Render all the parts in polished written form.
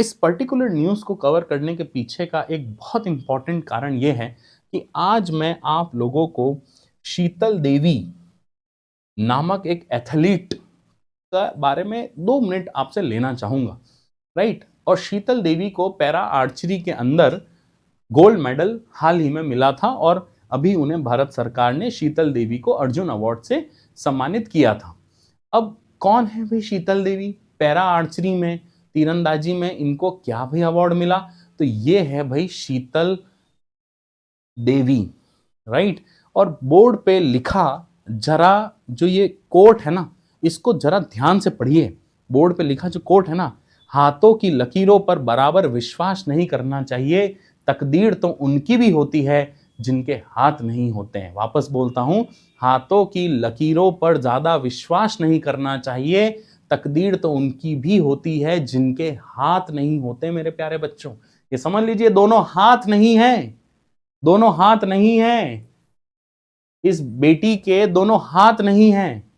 इस particular news को cover करने के पीछे का एक बहुत इम्पोर्टेंट कारण ये है कि आज मैं आप लोगों को शीतल देवी नामक एक एथलीट का बारे में 2 मिनट आपसे लेना चाहूंगा, राइट। और शीतल देवी को पैरा आर्चरी के अंदर गोल्ड मेडल हाल ही में मिला था और अभी उन्हें भारत सरकार ने शीतल देवी को अर्जुन अवार्ड से सम्मानित किया था। अब कौन है भाई शीतल देवी? पैरा आर्चरी में, तीरंदाजी में इनको क्या भाई अवार्ड मिला? तो ये है भाई शीतल देवी, राइट। और बोर्ड पे लिखा, जरा जो ये कोट है ना, इसको जरा ध्यान से पढ़िए। बोर्ड पे लिखा जो कोट है ना, हाथों की लकीरों पर बराबर विश्वास नहीं करना चाहिए, तकदीर तो उनकी भी होती है जिनके हाथ नहीं होते हैं। वापस बोलता हूं, हाथों की लकीरों पर ज्यादा विश्वास नहीं करना चाहिए, तकदीर तो उनकी भी होती है जिनके हाथ नहीं होते। मेरे प्यारे बच्चों, ये समझ लीजिए, दोनों हाथ नहीं है, दोनों हाथ नहीं है, इस बेटी के दोनों हाथ नहीं हैं,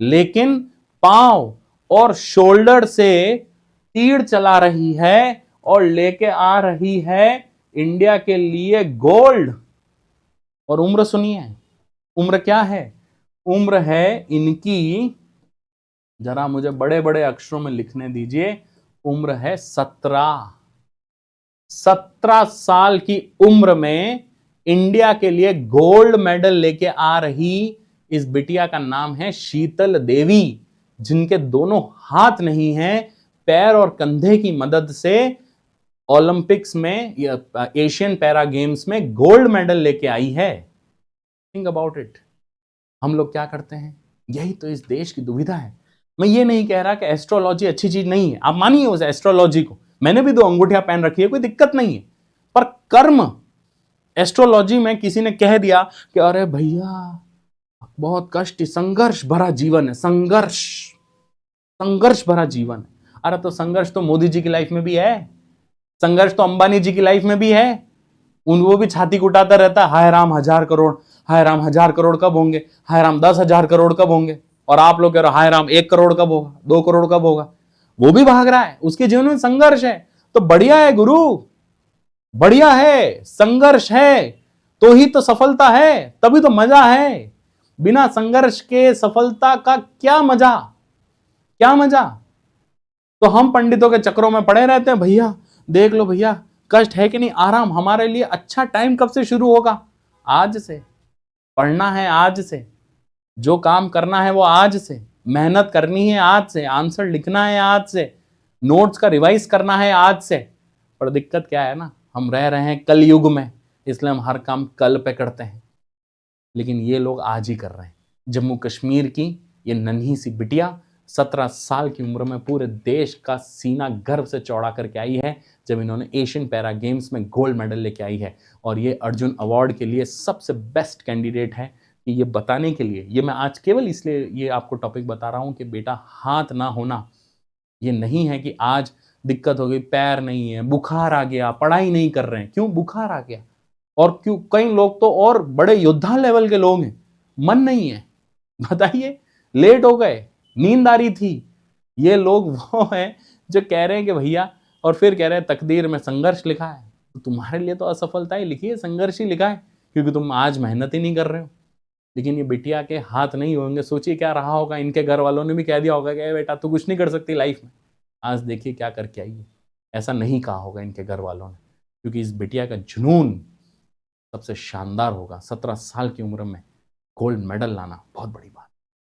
लेकिन पांव और शोल्डर से तीर चला रही है और लेके आ रही है इंडिया के लिए गोल्ड। और उम्र सुनिए, उम्र क्या है? उम्र है इनकी, जरा मुझे बड़े बड़े अक्षरों में लिखने दीजिए, उम्र है 17। 17 साल की उम्र में इंडिया के लिए गोल्ड मेडल लेके आ रही इस बिटिया का नाम है शीतल देवी, जिनके दोनों हाथ नहीं हैं। पैर और कंधे की मदद से ओलंपिक्स में या एशियन पैरा गेम्स में गोल्ड मेडल लेके आई है। Think about it. हम लोग क्या करते हैं? यही तो इस देश की दुविधा है। मैं ये नहीं कह रहा कि एस्ट्रोलॉजी अच्छी चीज नहीं है, आप मानिए उस एस्ट्रोलॉजी को, मैंने भी 2 अंगूठियां पहन रखी है, कोई दिक्कत नहीं है। पर कर्म, एस्ट्रोलॉजी में किसी ने कह दिया कि अरे भैया बहुत कष्ट, संघर्ष भरा जीवन है, संघर्ष, संघर्ष भरा जीवन है। अरे तो संघर्ष तो मोदी जी की लाइफ में भी है, संघर्ष तो अंबानी जी की लाइफ में भी है। वो भी छाती कुटाता रहता है, हाय राम 1000 करोड़, हाय राम 1000 करोड़ कब होंगे, हाय राम 10,000 करोड़ कब होंगे। और आप लोग कह रहे हो हाय राम 1 करोड़ कब होगा, 2 करोड़ कब होगा। वो भी भाग रहा है, उसके जीवन में संघर्ष है। तो बढ़िया है गुरु, बढ़िया है, संघर्ष है तो ही तो सफलता है, तभी तो मजा है। बिना संघर्ष के सफलता का क्या मजा, क्या मजा। तो हम पंडितों के चक्रों में पड़े रहते हैं, भैया देख लो भैया कष्ट है कि नहीं, आराम। हमारे लिए अच्छा टाइम कब से शुरू होगा? आज से। पढ़ना है आज से, जो काम करना है वो आज से, मेहनत करनी है आज से, आंसर लिखना है आज से, नोट्स का रिवाइज करना है आज से। पर दिक्कत क्या है ना, हम रह रहे हैं कल युग में, इसलिए हम हर काम कल पे करते हैं, लेकिन ये लोग आज ही कर रहे हैं। जम्मू कश्मीर की ये नन्ही सी बिटिया 17 साल की उम्र में पूरे देश का सीना गर्व से चौड़ा करके आई है, जब इन्होंने एशियन पैरा गेम्स में गोल्ड मेडल लेके आई है। और ये अर्जुन अवार्ड के लिए सबसे बेस्ट कैंडिडेट है। कि ये बताने के लिए, ये मैं आज केवल इसलिए ये आपको टॉपिक बता रहा हूँ कि बेटा हाथ ना होना ये नहीं है कि आज दिक्कत हो गई, पैर नहीं है, बुखार आ गया, पढ़ाई नहीं कर रहे हैं। क्यों बुखार आ गया? और क्यों, कई लोग तो और बड़े योद्धा लेवल के लोग हैं, मन नहीं है, बताइए, लेट हो गए, नींद आ रही थी। ये लोग वो हैं जो कह रहे हैं कि भैया, और फिर कह रहे हैं तकदीर में संघर्ष लिखा है। तो तुम्हारे लिए तो असफलता ही लिखी है, संघर्ष ही लिखा है, क्योंकि तुम आज मेहनत ही नहीं कर रहे हो। लेकिन ये बिटिया के हाथ नहीं होंगे, सोचिए क्या रहा होगा। इनके घर वालों ने भी कह दिया होगा कि बेटा तू कुछ नहीं कर सकती लाइफ में। आज देखिए क्या करके आई है। ऐसा नहीं कहा होगा इनके घर वालों ने, क्योंकि इस बिटिया का जुनून सबसे शानदार होगा। 17 साल की उम्र में गोल्ड मेडल लाना बहुत बड़ी बात।